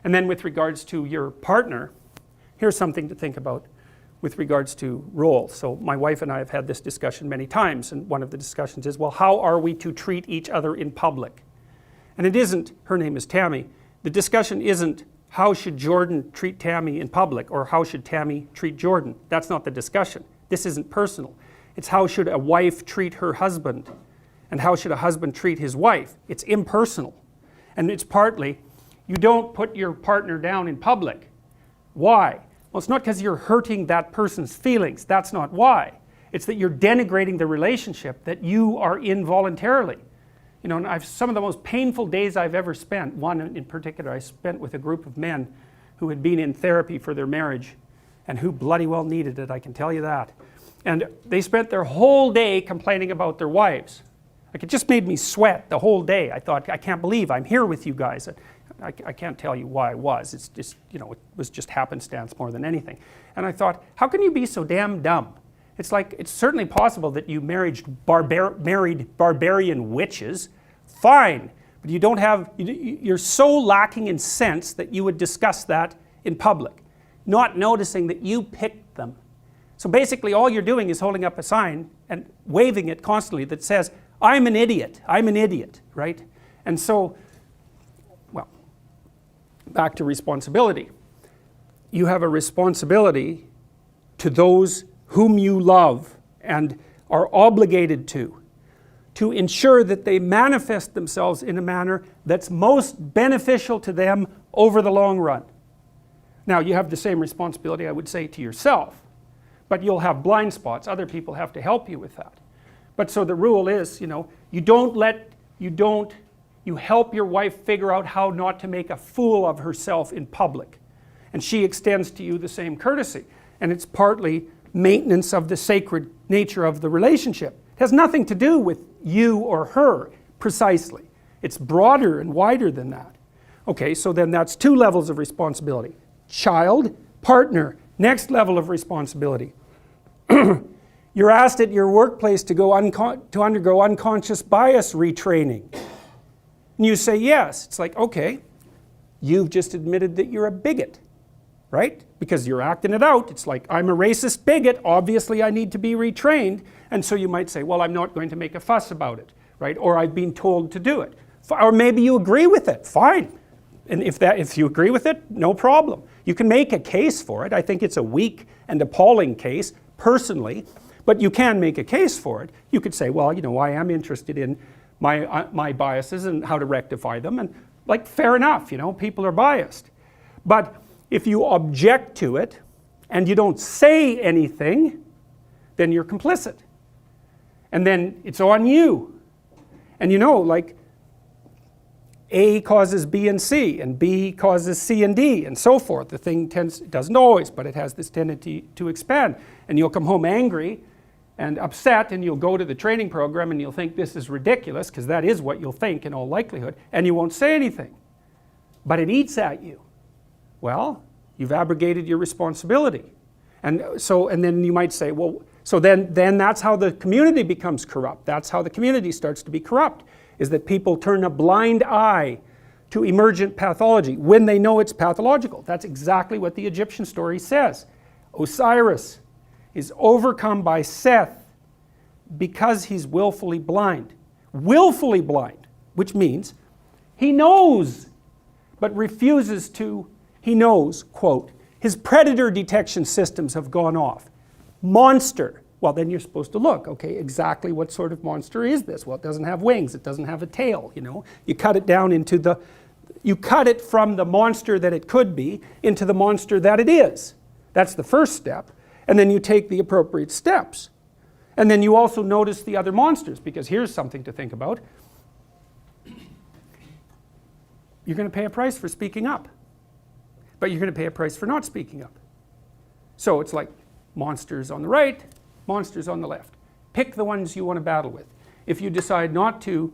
And then with regards to your partner, here's something to think about with regards to roles. So my wife and I have had this discussion many times, and one of the discussions is, well, how are we to treat each other in public? And it isn't, her name is Tammy, the discussion isn't how should Jordan treat Tammy in public or how should Tammy treat Jordan. That's not the discussion. This isn't personal. It's how should a wife treat her husband and how should a husband treat his wife. It's impersonal. And it's partly, you don't put your partner down in public. Why? Well, it's not because you're hurting that person's feelings. That's not why. It's that you're denigrating the relationship that you are in voluntarily. You know, and some of the most painful days I've ever spent, one in particular I spent with a group of men who had been in therapy for their marriage and who bloody well needed it, I can tell you that. And they spent their whole day complaining about their wives. Like, it just made me sweat the whole day. I thought, I can't believe I'm here with you guys. I can't tell you why I was. It's just, you know, it was just happenstance more than anything. And I thought, how can you be so damn dumb? It's like, it's certainly possible that you married barbarian witches. Fine. But you don't have, you're so lacking in sense that you would discuss that in public. Not noticing that you picked them. So basically all you're doing is holding up a sign and waving it constantly that says, I'm an idiot, right? And so, well, back to responsibility. You have a responsibility to those whom you love and are obligated to ensure that they manifest themselves in a manner that's most beneficial to them over the long run. Now, you have the same responsibility, I would say, to yourself, but you'll have blind spots. Other people have to help you with that. But so the rule is, you know, you help your wife figure out how not to make a fool of herself in public. And she extends to you the same courtesy. And it's partly maintenance of the sacred nature of the relationship. It has nothing to do with you or her, precisely. It's broader and wider than that. Okay, so then that's two levels of responsibility. Child, partner, next level of responsibility. You're asked at your workplace to undergo unconscious bias retraining. And you say yes. It's like, okay, you've just admitted that you're a bigot, right? Because you're acting it out. It's like, I'm a racist bigot, obviously I need to be retrained. And so you might say, well, I'm not going to make a fuss about it, right? Or I've been told to do it. Or maybe you agree with it, fine. And if you agree with it, no problem. You can make a case for it. I think it's a weak and appalling case, personally, but you can make a case for it. You could say, well, you know, I am interested in my biases and how to rectify them, and like, fair enough, you know, people are biased. But if you object to it and you don't say anything, then you're complicit. And then it's on you. And you know, like, A causes B and C, and B causes C and D, and so forth. The thing it doesn't always, but it has this tendency to expand. And you'll come home angry and upset, and you'll go to the training program and you'll think this is ridiculous, because that is what you'll think in all likelihood, and you won't say anything. But it eats at you. Well, you've abrogated your responsibility. And then you might say, well, so then that's how the community becomes corrupt. That's how the community starts to be corrupt, is that people turn a blind eye to emergent pathology when they know it's pathological. That's exactly what the Egyptian story says. Osiris is overcome by Seth because he's willfully blind. Willfully blind, which means he knows, but refuses to, he knows, quote, his predator detection systems have gone off. Monster. Well, then you're supposed to look, okay, exactly what sort of monster is this? Well, it doesn't have wings, it doesn't have a tail, you know. You cut it down into you cut it from the monster that it could be into the monster that it is. That's the first step. And then you take the appropriate steps. And then you also notice the other monsters, because here's something to think about. You're going to pay a price for speaking up, but you're going to pay a price for not speaking up. So it's like monsters on the right, monsters on the left. Pick the ones you want to battle with. If you decide not to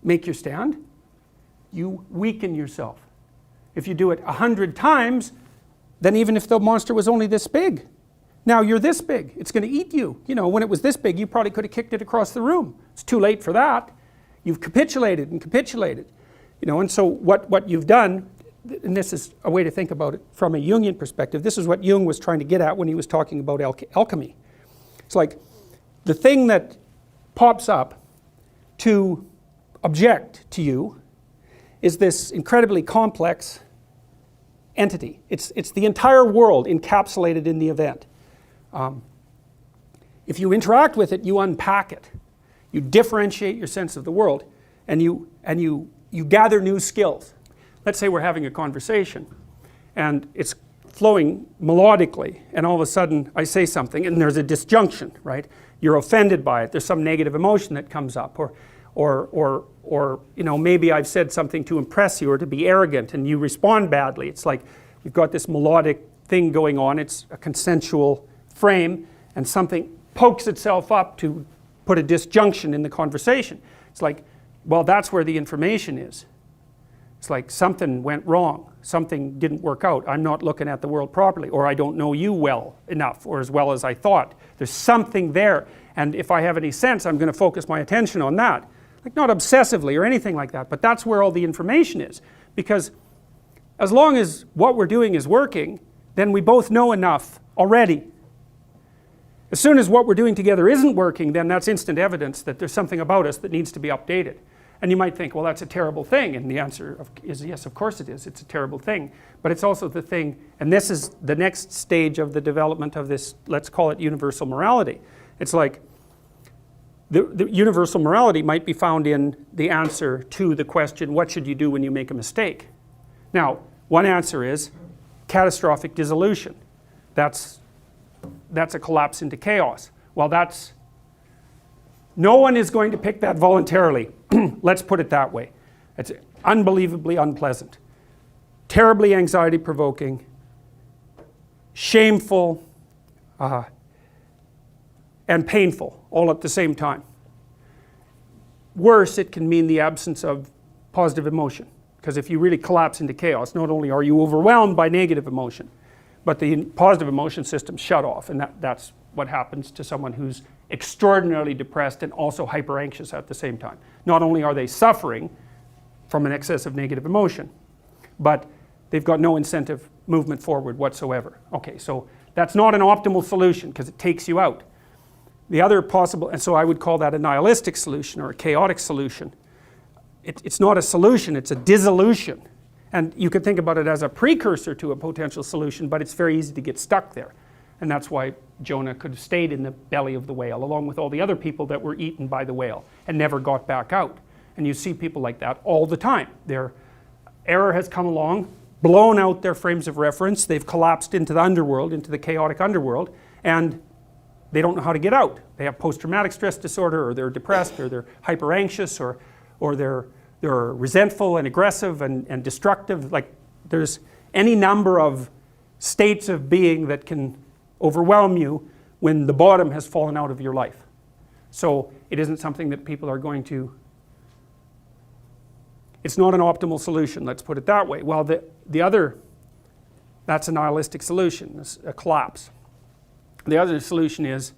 make your stand, you weaken yourself. If you do it 100 times, then even if the monster was only this big, now you're this big, it's going to eat you. You know, when it was this big, you probably could have kicked it across the room. It's too late for that. You've capitulated and capitulated. You know, and so what you've done, and this is a way to think about it from a Jungian perspective, this is what Jung was trying to get at when he was talking about alchemy. It's like the thing that pops up to object to you is this incredibly complex entity. It's the entire world encapsulated in the event. If you interact with it, you unpack it. You differentiate your sense of the world, and you gather new skills. Let's say we're having a conversation, and it's flowing melodically, and all of a sudden I say something, and there's a disjunction, right? You're offended by it. There's some negative emotion that comes up, or you know, maybe I've said something to impress you or to be arrogant, and you respond badly. It's like you've got this melodic thing going on. It's a consensual frame, and something pokes itself up to put a disjunction in the conversation. It's like, well, that's where the information is. It's like something went wrong, something didn't work out, I'm not looking at the world properly, or I don't know you well enough, or as well as I thought. There's something there, and if I have any sense, I'm going to focus my attention on that. Like, not obsessively or anything like that, but that's where all the information is. Because as long as what we're doing is working, then we both know enough already. As soon as what we're doing together isn't working, then that's instant evidence that there's something about us that needs to be updated. And you might think, well, that's a terrible thing, and the answer is yes, of course it is. It's a terrible thing, but it's also the thing, and this is the next stage of the development of this, let's call it universal morality. It's like the universal morality might be found in the answer to the question, what should you do when you make a mistake? Now, one answer is catastrophic dissolution. That's a collapse into chaos. Well, no one is going to pick that voluntarily. Let's put it that way. It's unbelievably unpleasant, terribly anxiety provoking, shameful, and painful all at the same time. Worse, it can mean the absence of positive emotion, because if you really collapse into chaos, not only are you overwhelmed by negative emotion, but the positive emotion system shut off, and that's what happens to someone who's extraordinarily depressed and also hyper anxious at the same time. Not only are they suffering from an excess of negative emotion, but they've got no incentive movement forward whatsoever. Okay, so that's not an optimal solution because it takes you out. The other possible, and so I would call that a nihilistic solution or a chaotic solution. It's not a solution, it's a dissolution. And you could think about it as a precursor to a potential solution, but it's very easy to get stuck there. And that's why Jonah could have stayed in the belly of the whale along with all the other people that were eaten by the whale and never got back out. And you see people like that all the time. Their error has come along, blown out their frames of reference, they've collapsed into the underworld, into the chaotic underworld, and they don't know how to get out. They have post-traumatic stress disorder, or they're depressed, or they're hyper anxious, or they're resentful and aggressive and destructive. Like, there's any number of states of being that can overwhelm you when the bottom has fallen out of your life. So it isn't something that people are going to, it's not an optimal solution, let's put it that way. Well, the other, that's a nihilistic solution, a collapse. The other solution is,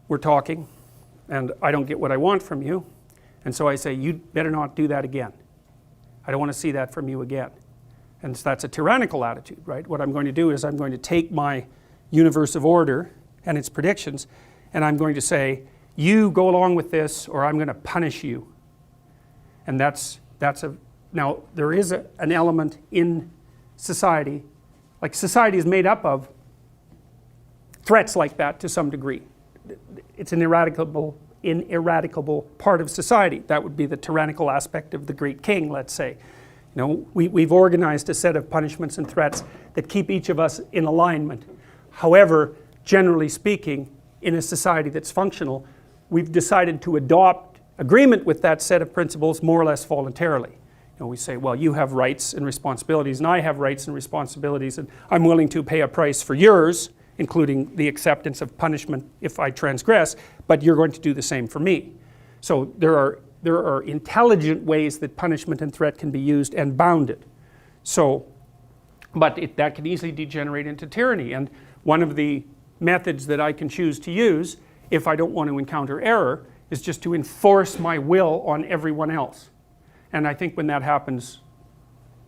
we're talking, and I don't get what I want from you, and so I say, you better not do that again. I don't want to see that from you again. And so that's a tyrannical attitude, right? What I'm going to do is I'm going to take my universe of order and its predictions, and I'm going to say, you go along with this, or I'm going to punish you. And now there is an element in society, like society is made up of threats like that to some degree. It's an ineradicable part of society. That would be the tyrannical aspect of the great king, let's say. You know, we've organized a set of punishments and threats that keep each of us in alignment. However, generally speaking, in a society that's functional, we've decided to adopt agreement with that set of principles more or less voluntarily. You know, we say, well, you have rights and responsibilities, and I have rights and responsibilities, and I'm willing to pay a price for yours, including the acceptance of punishment if I transgress, but you're going to do the same for me. So there are intelligent ways that punishment and threat can be used and bounded. So, but that can easily degenerate into tyranny. And one of the methods that I can choose to use, if I don't want to encounter error, is just to enforce my will on everyone else. And I think when that happens,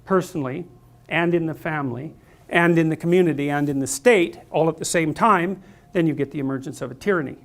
personally and in the family and in the community and in the state all at the same time, then you get the emergence of a tyranny.